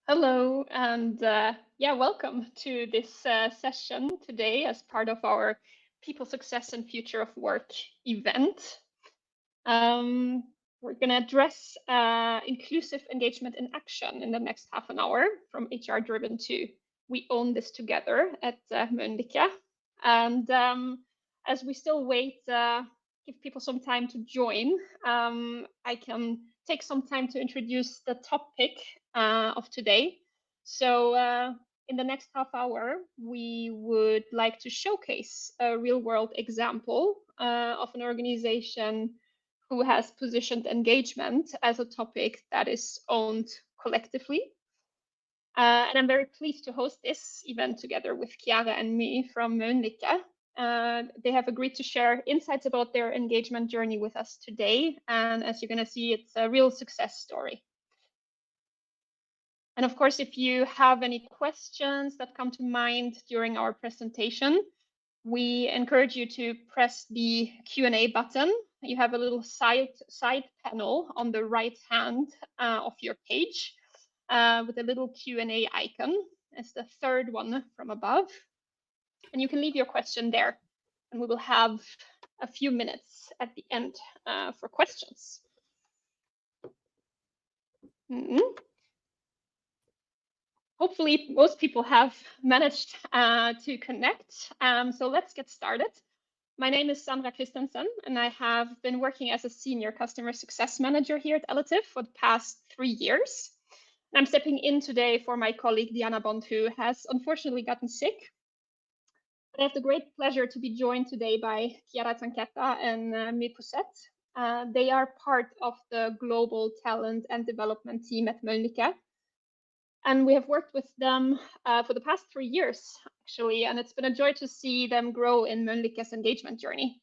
Hello, and yeah, welcome to this session today as part of our People Success and Future of Work event. We're going to address inclusive engagement in action in the next half an hour, from HR driven to we own this together at Mölnlycke. And as we still wait, give people some time to join, I can take some time to introduce the topic of today. So in the next half hour, we would like to showcase a real world example of an organization who has positioned engagement as a topic that is owned collectively. And I'm very pleased to host this event together with Chiara and me from Mölnlycke. They have agreed to share insights about their engagement journey with us today. And as you're going to see, it's a real success story. And of course, if you have any questions that come to mind during our presentation, we encourage you to press the Q&A button. You have a little side panel on the right hand of your page with a little Q&A icon. It's the third one from above. And you can leave your question there, and we will have a few minutes at the end for questions. Hopefully, most people have managed to connect. So let's get started. My name is Sandra Christensen, and I have been working as a senior customer success manager here at Eletive for the past 3 years. And I'm stepping in today for my colleague Diana Bond, who has unfortunately gotten sick. But I have the great pleasure to be joined today by Chiara Zanchetta and Mi Poussette. They are part of the global talent and development team at Mölnlycke. And we have worked with them for the past 3 years, actually, and it's been a joy to see them grow in Mölnlycke's engagement journey.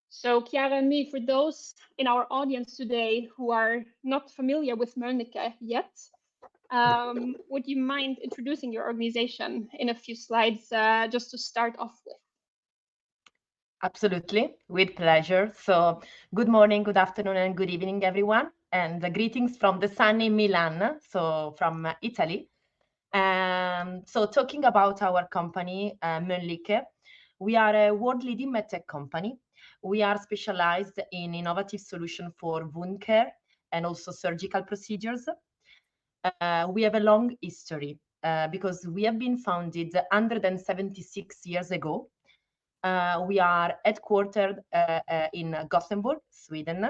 So Chiara and me, for those in our audience today who are not familiar with Mölnlycke yet, would you mind introducing your organization in a few slides just to start off with? Absolutely, with pleasure. So good morning, good afternoon, and good evening, everyone. And greetings from the sunny Milan, so from Italy. So talking about our company, Mölnlycke, we are a world-leading medtech company. We are specialized in innovative solutions for wound care and also surgical procedures. We have a long history because we have been founded 176 years ago. We are headquartered in Gothenburg, Sweden,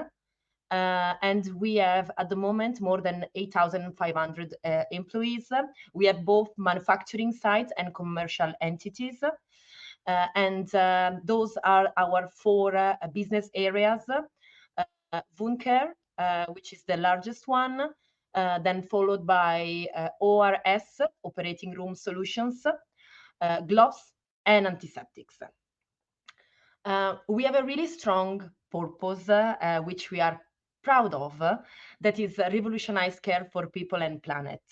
and we have at the moment more than 8,500 employees. We have both manufacturing sites and commercial entities. And those are our 4 business areas. Wound care, which is the largest one, then followed by ORS, operating room solutions, gloves, and antiseptics. We have a really strong purpose, which we are proud of, that is revolutionize care for people and planet.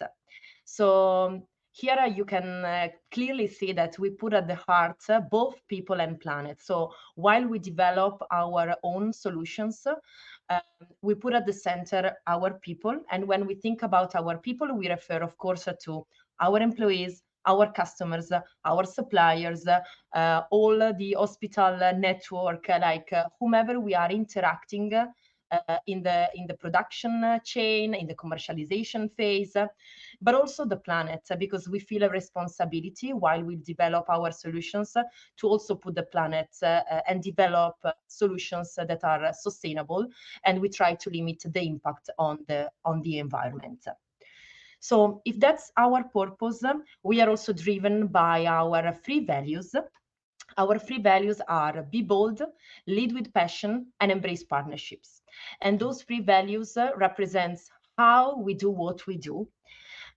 So here you can clearly see that we put at the heart both people and planet. So while we develop our own solutions, we put at the center our people. And when we think about our people, we refer, of course, to our employees, our customers, our suppliers, all the hospital network, like whomever we are interacting in the production chain, in the commercialization phase, but also the planet, because we feel a responsibility while we develop our solutions to also put the planet and develop solutions that are sustainable, and we try to limit the impact on the environment. So if that's our purpose, we are also driven by our 3 values. Our 3 values are be bold, lead with passion, and embrace partnerships. And those 3 values represents how we do what we do.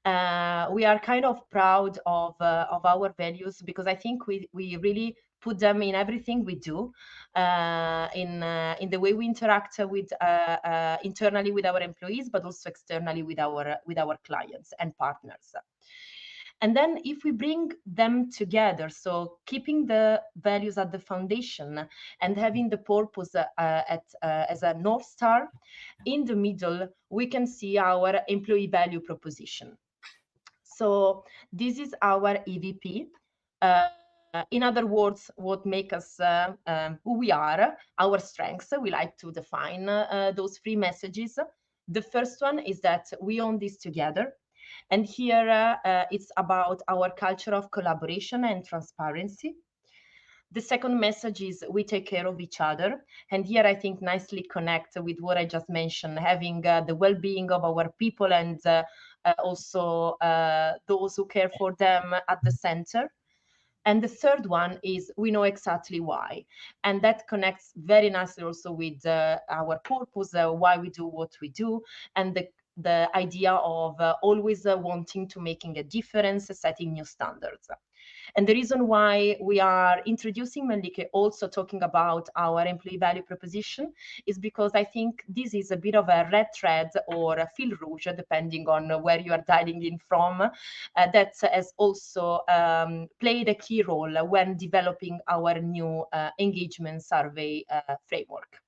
We are kind of proud of our values because I think we really put them in everything we do, in the way we interact with internally with our employees, but also externally with our clients and partners. And then if we bring them together, so keeping the values at the foundation and having the purpose as a North Star, in the middle, we can see our employee value proposition. So this is our EVP. In other words, what makes us who we are, our strengths. We like to define those three messages. The first one is that we own this together. And here it's about our culture of collaboration and transparency. The second message is we take care of each other. And here I think nicely connect with what I just mentioned, having the well-being of our people and also those who care for them at the center. And the third one is we know exactly why. And that connects very nicely also with our purpose, why we do what we do, and the idea of always wanting to making a difference, setting new standards. And the reason why we are introducing Mölnlycke, also talking about our employee value proposition, is because I think this is a bit of a red thread or a fil rouge, depending on where you are dialing in from, that has also played a key role when developing our new engagement survey framework.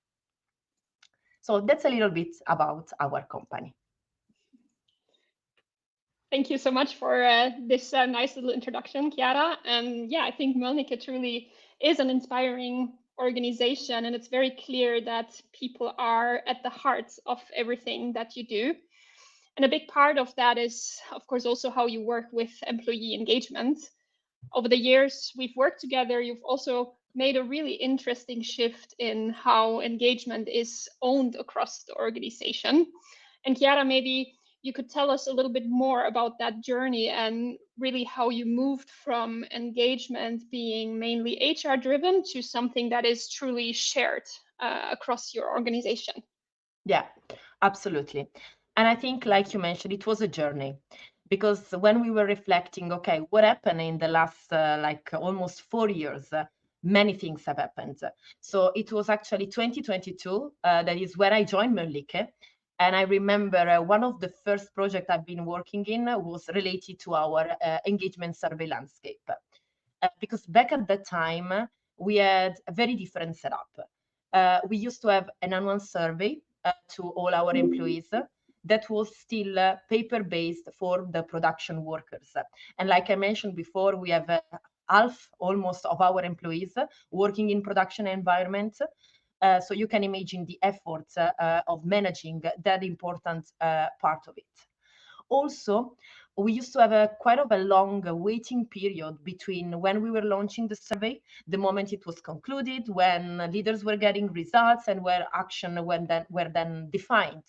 So that's a little bit about our company. Thank you so much for this nice little introduction, Chiara. And yeah, I think Mölnlycke truly is an inspiring organization, and it's very clear that people are at the heart of everything that you do. And a big part of that is, of course, also how you work with employee engagement. Over the years we've worked together, you've also made a really interesting shift in how engagement is owned across the organization. And Chiara, maybe you could tell us a little bit more about that journey and really how you moved from engagement being mainly HR driven to something that is truly shared across your organization. Yeah, absolutely. And I think, like you mentioned, it was a journey, because when we were reflecting, okay, what happened in the last like almost 4 years, many things have happened. So it was actually 2022, that is where I joined Mölnlycke. And I remember one of the first projects I've been working in was related to our engagement survey landscape. Because back at that time, we had a very different setup. We used to have an annual survey to all our employees that was still paper-based for the production workers. And like I mentioned before, we have half almost of our employees working in production environments. So you can imagine the efforts of managing that important part of it. Also, we used to have quite a long waiting period between when we were launching the survey, the moment it was concluded, when leaders were getting results, and where action were then defined.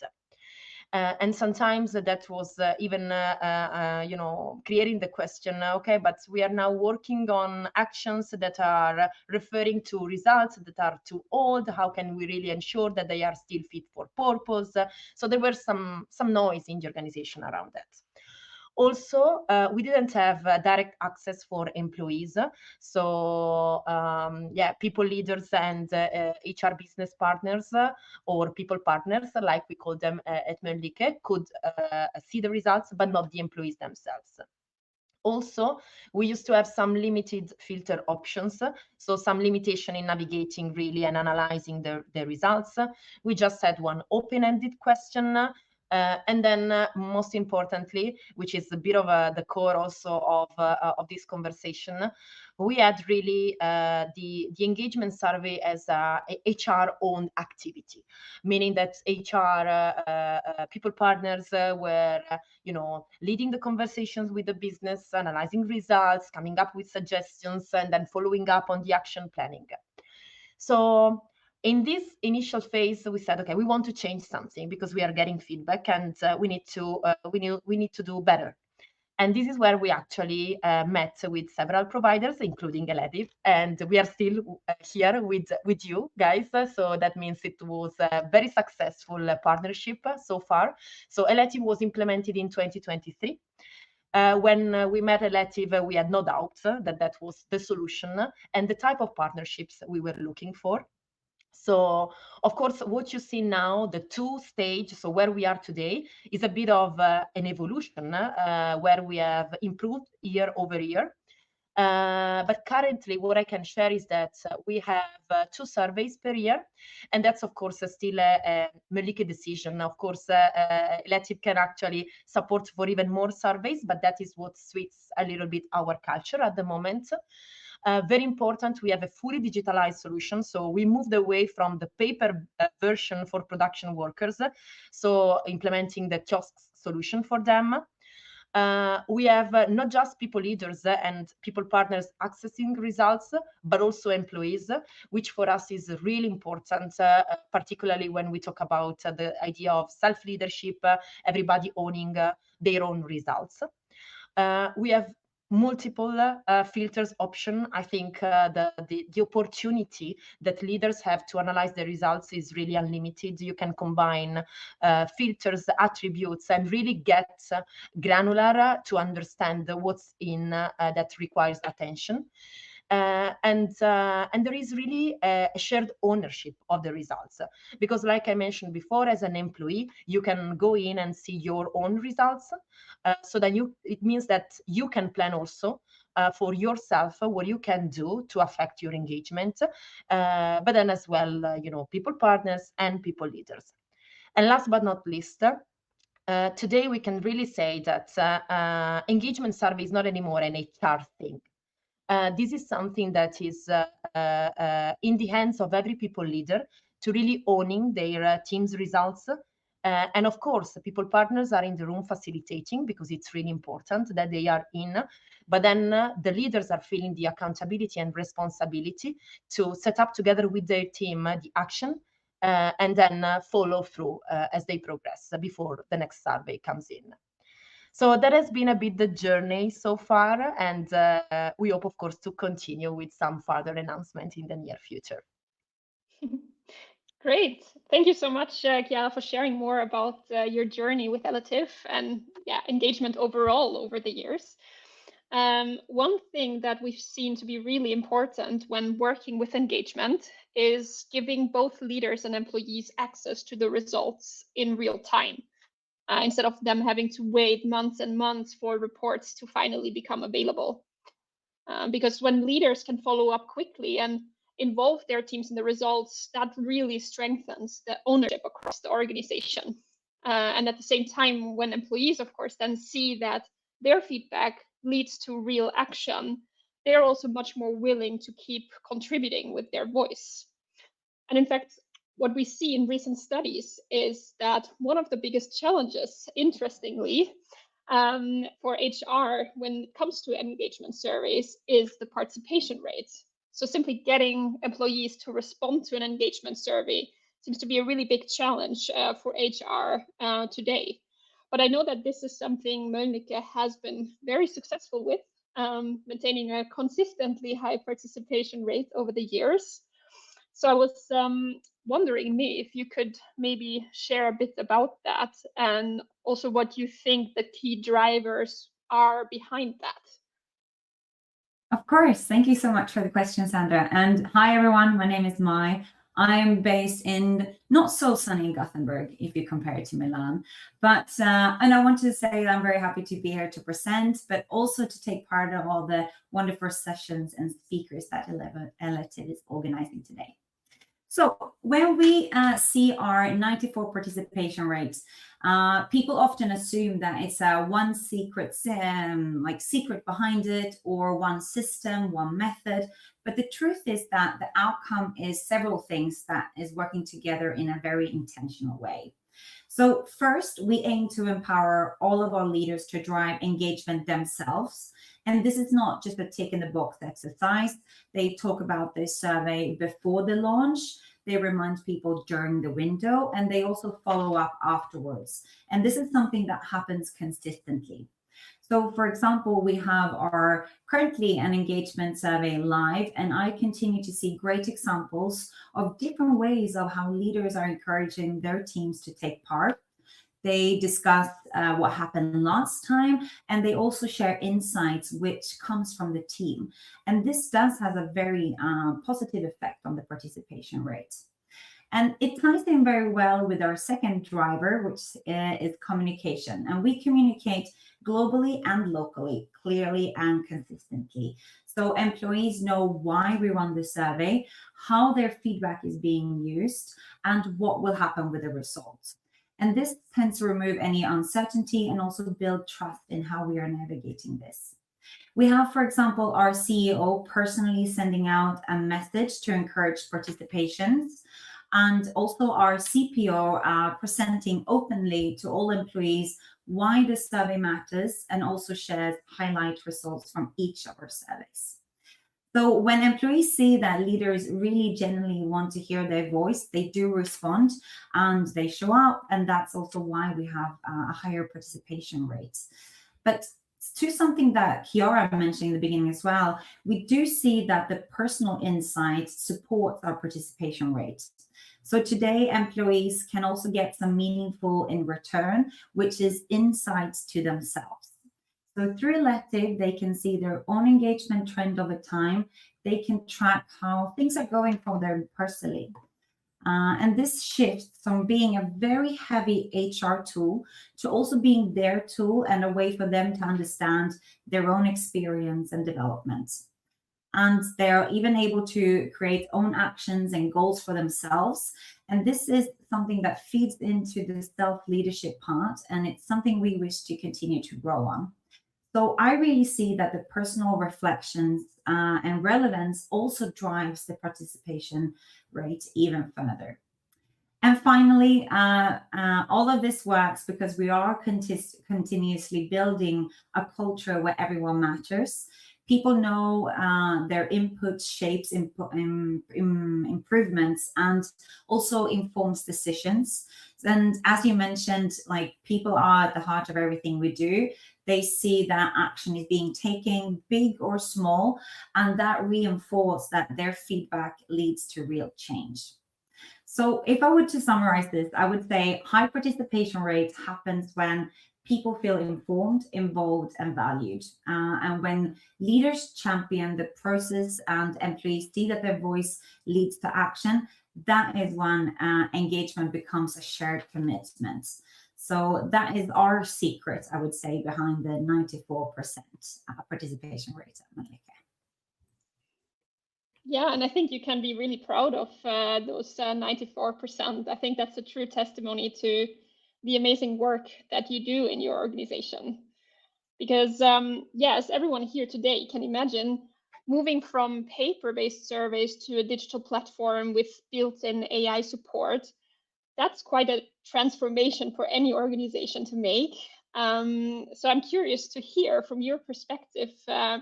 And sometimes that was even, creating the question, okay, but we are now working on actions that are referring to results that are too old. How can we really ensure that they are still fit for purpose? So there were some noise in the organization around that. Also, we didn't have direct access for employees. So people leaders and HR business partners or people partners, like we call them at Mölnlycke, could see the results, but not the employees themselves. Also, we used to have some limited filter options, so some limitation in navigating really and analyzing the results. We just had one open-ended question. And then most importantly, which is a bit of the core also of this conversation, we had really the engagement survey as a HR-owned activity, meaning that HR people partners were leading the conversations with the business, analyzing results, coming up with suggestions, and then following up on the action planning. So in this initial phase, we said, okay, we want to change something because we are getting feedback, and we need to do better. And this is where we actually met with several providers, including Eletive, and we are still here with you guys. So that means it was a very successful partnership so far. So Eletive was implemented in 2023. When we met Eletive, we had no doubts that that was the solution and the type of partnerships we were looking for. So, of course, what you see now, the two stage, so where we are today, is a bit of an evolution where we have improved year over year. But currently, what I can share is that we have 2 surveys per year, and that's of course still a Mölnlycke decision. Of course, Eletive can actually support for even more surveys, but that is what suits a little bit our culture at the moment. Very important, we have a fully digitalized solution. So we moved away from the paper version for production workers, so implementing the kiosks solution for them. We have not just people leaders and people partners accessing results, but also employees, which for us is really important, particularly when we talk about the idea of self-leadership, everybody owning their own results. We have multiple filters option. I think the opportunity that leaders have to analyze the results is really unlimited. You can combine filters, attributes, and really get granular to understand what's in that requires attention. And there is really a shared ownership of the results, because like I mentioned before, as an employee, you can go in and see your own results. So that it means that you can plan also for yourself what you can do to affect your engagement, but then as well, people partners and people leaders. And last but not least, today we can really say that engagement survey is not anymore an HR thing. This is something that is in the hands of every people leader to really owning their team's results. And of course, people partners are in the room facilitating, because it's really important that they are in. But then the leaders are feeling the accountability and responsibility to set up together with their team the action, and then follow through as they progress before the next survey comes in. So that has been a bit the journey so far, and we hope, of course, to continue with some further announcement in the near future. Great. Thank you so much, Chiara, for sharing more about your journey with Eletive and engagement overall over the years. One thing that we've seen to be really important when working with engagement is giving both leaders and employees access to the results in real time, instead of them having to wait months and months for reports to finally become available. Because when leaders can follow up quickly and involve their teams in the results, that really strengthens the ownership across the organization. And at the same time, when employees, of course, then see that their feedback leads to real action, they're also much more willing to keep contributing with their voice. And in fact, what we see in recent studies is that one of the biggest challenges, interestingly, for HR when it comes to engagement surveys is the participation rate. So simply getting employees to respond to an engagement survey seems to be a really big challenge for HR today. But I know that this is something Mölnlycke has been very successful with, maintaining a consistently high participation rate over the years. So I was wondering, if you could maybe share a bit about that, and also what you think the key drivers are behind that. Of course. Thank you so much for the question, Sandra. And hi, everyone. My name is Mai. I'm based in not so sunny Gothenburg, if you compare it to Milan. But and I want to say that I'm very happy to be here to present, but also to take part of all the wonderful sessions and speakers that Eletive is organizing today. So when we see our 94 participation rates, people often assume that it's one secret behind it, or one system, one method. But the truth is that the outcome is several things that is working together in a very intentional way. So first, we aim to empower all of our leaders to drive engagement themselves. And this is not just a tick in the box exercise. They talk about this survey before the launch. They remind people during the window, and they also follow up afterwards. And this is something that happens consistently. So for example, we have currently an engagement survey live, and I continue to see great examples of different ways of how leaders are encouraging their teams to take part. They discuss what happened last time, and they also share insights which comes from the team. And this does have a very positive effect on the participation rate. And it ties in very well with our second driver, which is communication. And we communicate globally and locally, clearly and consistently. So employees know why we run the survey, how their feedback is being used, and what will happen with the results. And this tends to remove any uncertainty and also build trust in how we are navigating this. We have, for example, our CEO personally sending out a message to encourage participations, and also our CPO presenting openly to all employees why the survey matters, and also shares highlight results from each of our surveys. So when employees see that leaders really genuinely want to hear their voice, they do respond and they show up, and that's also why we have a higher participation rate. But to something that Chiara mentioned in the beginning as well, we do see that the personal insight supports our participation rate. So today, employees can also get some meaningful in return, which is insights to themselves. So through Elective, they can see their own engagement trend over time. They can track how things are going for them personally. And this shifts from being a very heavy HR tool to also being their tool and a way for them to understand their own experience and development. And they're even able to create own actions and goals for themselves. And this is something that feeds into the self-leadership part, and it's something we wish to continue to grow on. So I really see that the personal reflections and relevance also drives the participation rate even further. And finally, all of this works because we are continuously building a culture where everyone matters. People know their input shapes improvements and also informs decisions. And as you mentioned, like, people are at the heart of everything we do. They see that action is being taken, big or small, and that reinforces that their feedback leads to real change. So if I were to summarize this, I would say high participation rate happens when people feel informed, involved, and valued. And when leaders champion the process and employees see that their voice leads to action, that is when engagement becomes a shared commitment. So that is our secret, I would say, behind the 94% participation rate at Mölnlycke. Yeah, and I think you can be really proud of those 94%. I think that's a true testimony to the amazing work that you do in your organization. Because, yes, everyone here today can imagine moving from paper-based surveys to a digital platform with built-in AI support. That's quite a transformation for any organization to make. So I'm curious to hear from your perspective,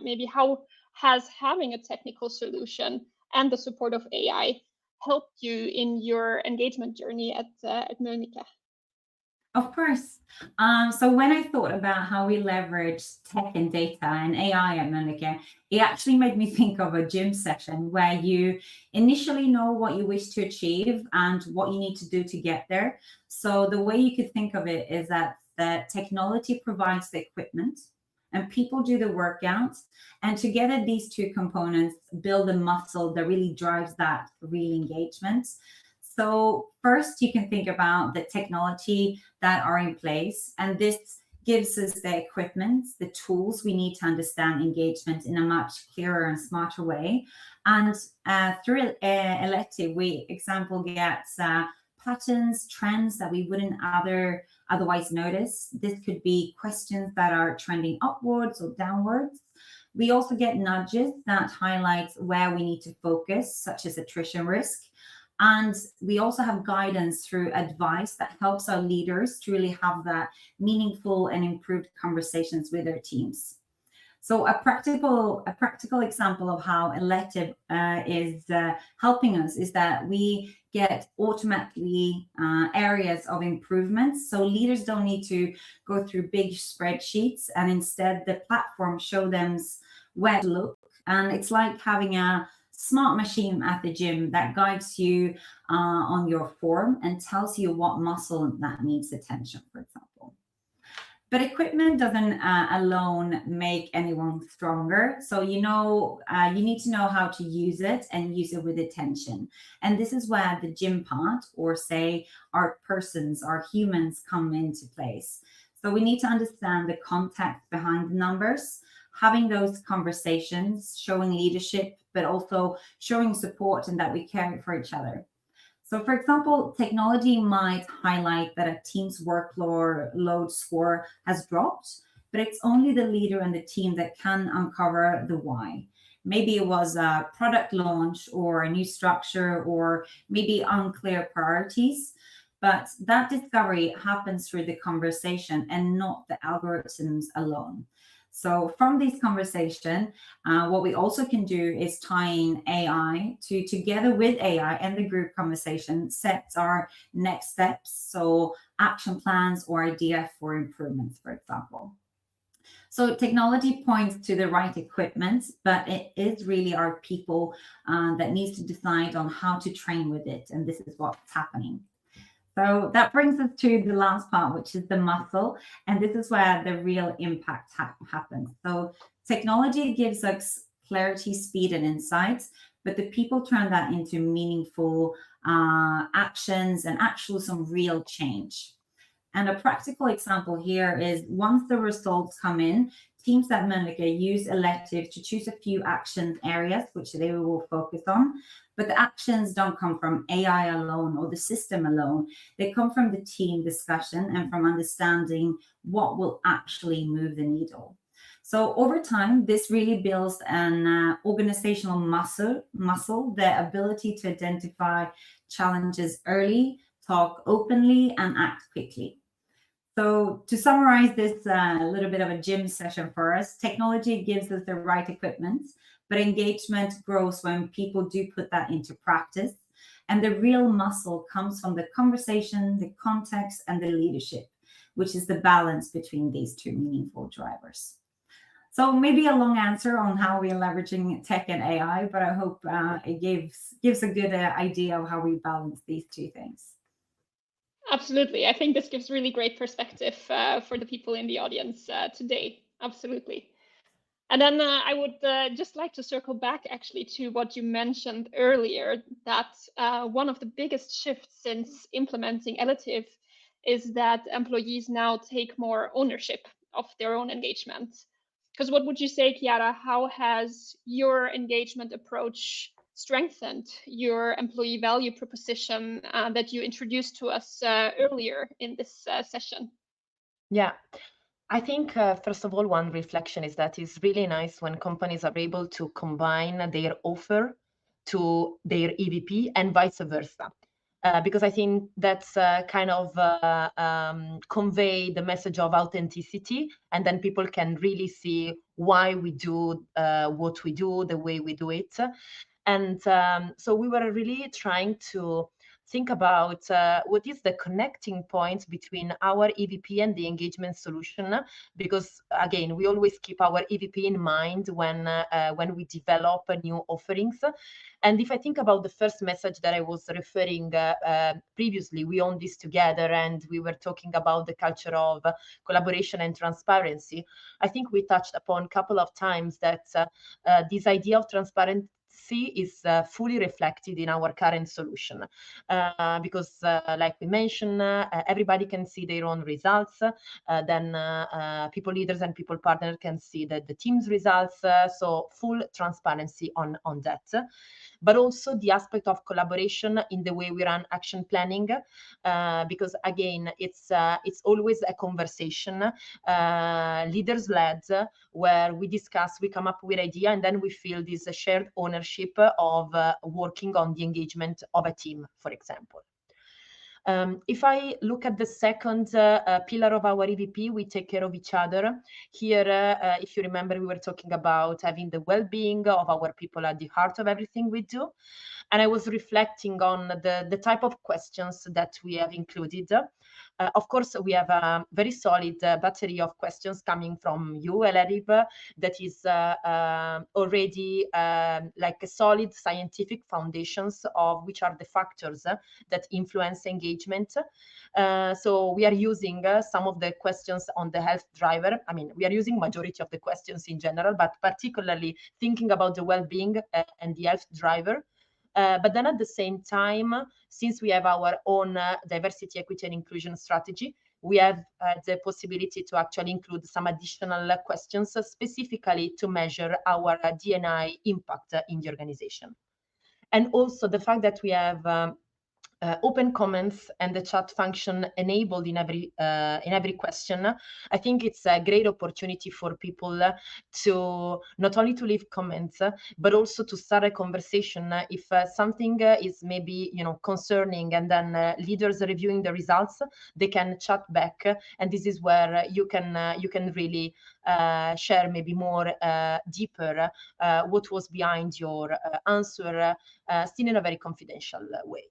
maybe how has having a technical solution and the support of AI helped you in your engagement journey at Mölnlycke? Of course. So when I thought about how we leverage tech and data and AI at Mölnlycke, it actually made me think of a gym session where you initially know what you wish to achieve and what you need to do to get there. So the way you could think of it is that the technology provides the equipment and people do the workout. And together, these two components build a muscle that really drives that real engagement. So first, you can think about the technology that are in place, and this gives us the equipment, the tools we need to understand engagement in a much clearer and smarter way. And through Elective, we get patterns, trends that we wouldn't otherwise notice. This could be questions that are trending upwards or downwards. We also get nudges that highlight where we need to focus, such as attrition risk. And we also have guidance through advice that helps our leaders to really have that meaningful and improved conversations with their teams. So a practical example of how Elective is helping us is that we get automatically areas of improvements. So leaders don't need to go through big spreadsheets, and instead the platform shows them where to look. And it's like having a smart machine at the gym that guides you on your form and tells you what muscle that needs attention, for example. But equipment doesn't alone make anyone stronger. So, you need to know how to use it and use it with attention. And this is where the gym part, or say our persons, our humans, come into place. So we need to understand the context behind the numbers, having those conversations, showing leadership, but also showing support and that we care for each other. So for example, technology might highlight that a team's workload score has dropped, but it's only the leader and the team that can uncover the why. Maybe it was a product launch or a new structure or maybe unclear priorities, but that discovery happens through the conversation and not the algorithms alone. So from this conversation, what we also can do is tie in AI together with AI and the group conversation sets our next steps. So action plans or idea for improvements, for example. So technology points to the right equipment, but it is really our people that needs to decide on how to train with it. And this is what's happening. So that brings us to the last part, which is the muscle. And this is where the real impact happens. So technology gives us clarity, speed, and insights, but the people turn that into meaningful actions and actually some real change. And a practical example here is once the results come in, teams at Mölnlycke use Eletive to choose a few action areas, which they will focus on. But the actions don't come from AI alone or the system alone. They come from the team discussion and from understanding what will actually move the needle. So over time, this really builds an organizational muscle, the ability to identify challenges early, talk openly, and act quickly. So to summarize this little bit of a gym session for us, technology gives us the right equipment, but engagement grows when people do put that into practice. And the real muscle comes from the conversation, the context, and the leadership, which is the balance between these two meaningful drivers. So maybe a long answer on how we're leveraging tech and AI, but I hope it gives a good idea of how we balance these two things. Absolutely. I think this gives really great perspective for the people in the audience today. Absolutely. And then I would just like to circle back actually to what you mentioned earlier, that one of the biggest shifts since implementing Eletive is that employees now take more ownership of their own engagement. Because what would you say, Chiara, how has your engagement approach strengthened your employee value proposition that you introduced to us earlier in this session? Yeah, I think first of all, one reflection is that it's really nice when companies are able to combine their offer to their EVP and vice versa. Because I think that's kind of convey the message of authenticity, and then people can really see why we do what we do, the way we do it. And so we were really trying to think about what is the connecting point between our EVP and the engagement solution, because again, we always keep our EVP in mind when we develop new offerings. And if I think about the first message that I was referring previously, we own this together, and we were talking about the culture of collaboration and transparency. I think we touched upon a couple of times that this idea of transparency is fully reflected in our current solution because like we mentioned, everybody can see their own results. Then people leaders and people partners can see the team's results. So full transparency on that. But also the aspect of collaboration in the way we run action planning, because again, it's always a conversation, leaders led, where we discuss, we come up with idea, and then we feel this shared ownership of working on the engagement of a team, for example. If I look at the second pillar of our EVP, we take care of each other. Here, if you remember, we were talking about having the well-being of our people at the heart of everything we do. And I was reflecting on the type of questions that we have included. Of course, we have a very solid battery of questions coming from you, Eletive, that is already like a solid scientific foundations of which are the factors that influence engagement. So we are using some of the questions on the health driver. I mean, we are using majority of the questions in general, but particularly thinking about the well-being and the health driver. But then at the same time, since we have our own diversity, equity, and inclusion strategy, we have the possibility to actually include some additional questions specifically to measure our D&I impact in the organization. And also the fact that we have open comments and the chat function enabled in every question, I think it's a great opportunity for people to not only to leave comments, but also to start a conversation if something is maybe concerning, and then leaders reviewing the results, they can chat back, and this is where you can really share maybe more deeper what was behind your answer, still in a very confidential way.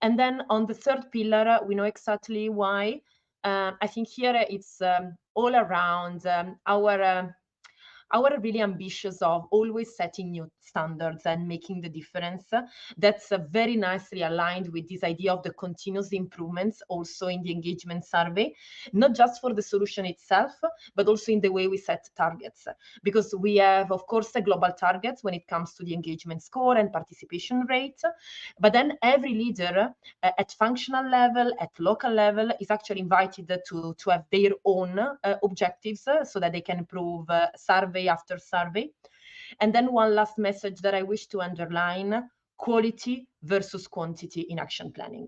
And then on the third pillar, we know exactly why. I think here it's all around our really ambitious of always setting new standards and making the difference. That's very nicely aligned with this idea of the continuous improvements also in the engagement survey, not just for the solution itself, but also in the way we set targets. Because we have, of course, the global targets when it comes to the engagement score and participation rate, but then every leader at functional level, at local level, is actually invited to have their own objectives so that they can improve survey after survey. And then one last message that I wish to underline: quality versus quantity in action planning.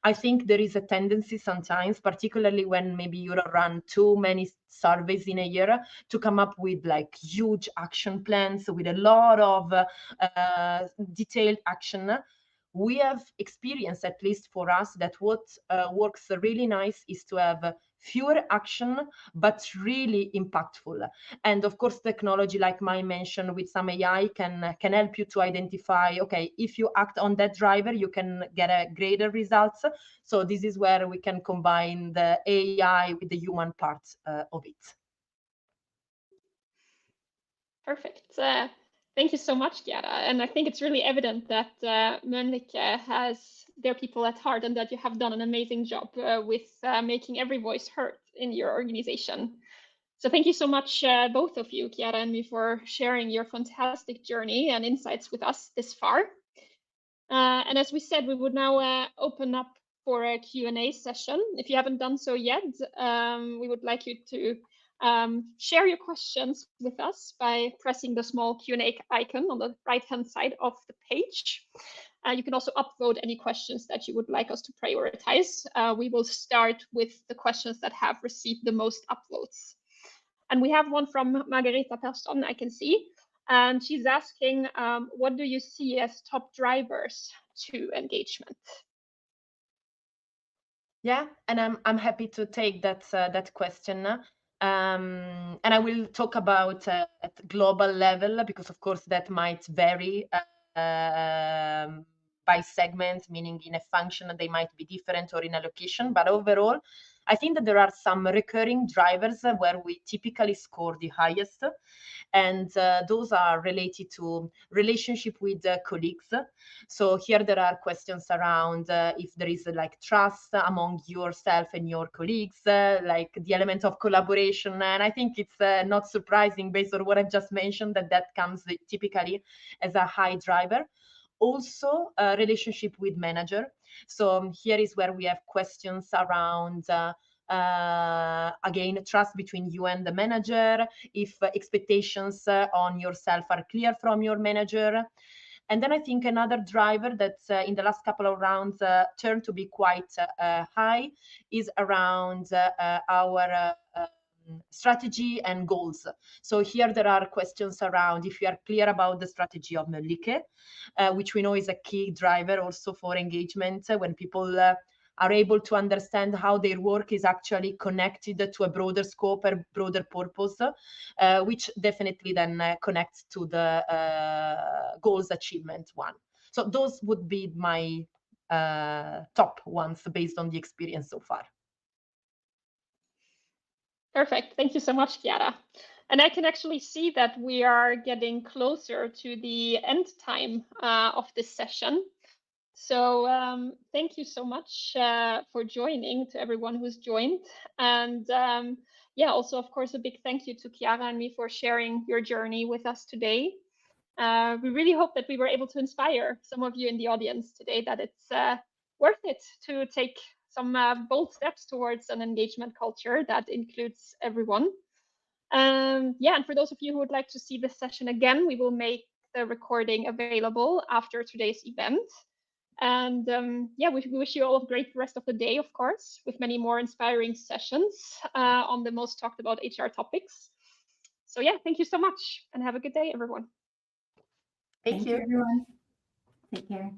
I think there is a tendency sometimes, particularly when maybe you run too many surveys in a year, to come up with like huge action plans with a lot of detailed action. We have experienced, at least for us, that what works really nice is to have fewer action, but really impactful. And of course, technology like mine mentioned with some AI can help you to identify, okay, if you act on that driver, you can get a greater results. So this is where we can combine the AI with the human part of it. Perfect. Thank you so much, Chiara. And I think it's really evident that Mölnlycke has their people at heart, and that you have done an amazing job with making every voice heard in your organization. So thank you so much, both of you, Chiara and me, for sharing your fantastic journey and insights with us this far. And as we said, we would now open up for a Q&A session. If you haven't done so yet, we would like you to share your questions with us by pressing the small Q&A icon on the right-hand side of the page. You can also upvote any questions that you would like us to prioritize. We will start with the questions that have received the most upvotes. And we have one from Margareta Persson, I can see. And she's asking, what do you see as top drivers to engagement? Yeah, and I'm happy to take that question. And I will talk about at global level, because of course that might vary by segment, meaning in a function they might be different, or in a location. But overall, I think that there are some recurring drivers where we typically score the highest, and those are related to relationship with colleagues. So here there are questions around if there is like trust among yourself and your colleagues, like the element of collaboration. And I think it's not surprising, based on what I've just mentioned, that comes typically as a high driver. Also, relationship with manager. So here is where we have questions around again, trust between you and the manager, if expectations on yourself are clear from your manager. And then I think another driver that in the last couple of rounds turned to be quite high is around our strategy and goals. So here there are questions around if you are clear about the strategy of Mölnlycke, which we know is a key driver also for engagement, when people are able to understand how their work is actually connected to a broader scope or broader purpose, which definitely then connects to the goals achievement one. So those would be my top ones based on the experience so far. Perfect. Thank you so much, Chiara. And I can actually see that we are getting closer to the end time of this session. So thank you so much for joining, to everyone who's joined. And yeah, also, of course, a big thank you to Chiara and me for sharing your journey with us today. We really hope that we were able to inspire some of you in the audience today, that it's worth it to take some bold steps towards an engagement culture that includes everyone. Yeah, and for those of you who would like to see this session again, we will make the recording available after today's event. And yeah, we wish you all a great rest of the day, of course, with many more inspiring sessions on the most talked about HR topics. So yeah, thank you so much and have a good day, everyone. Thank you, everyone. Take care.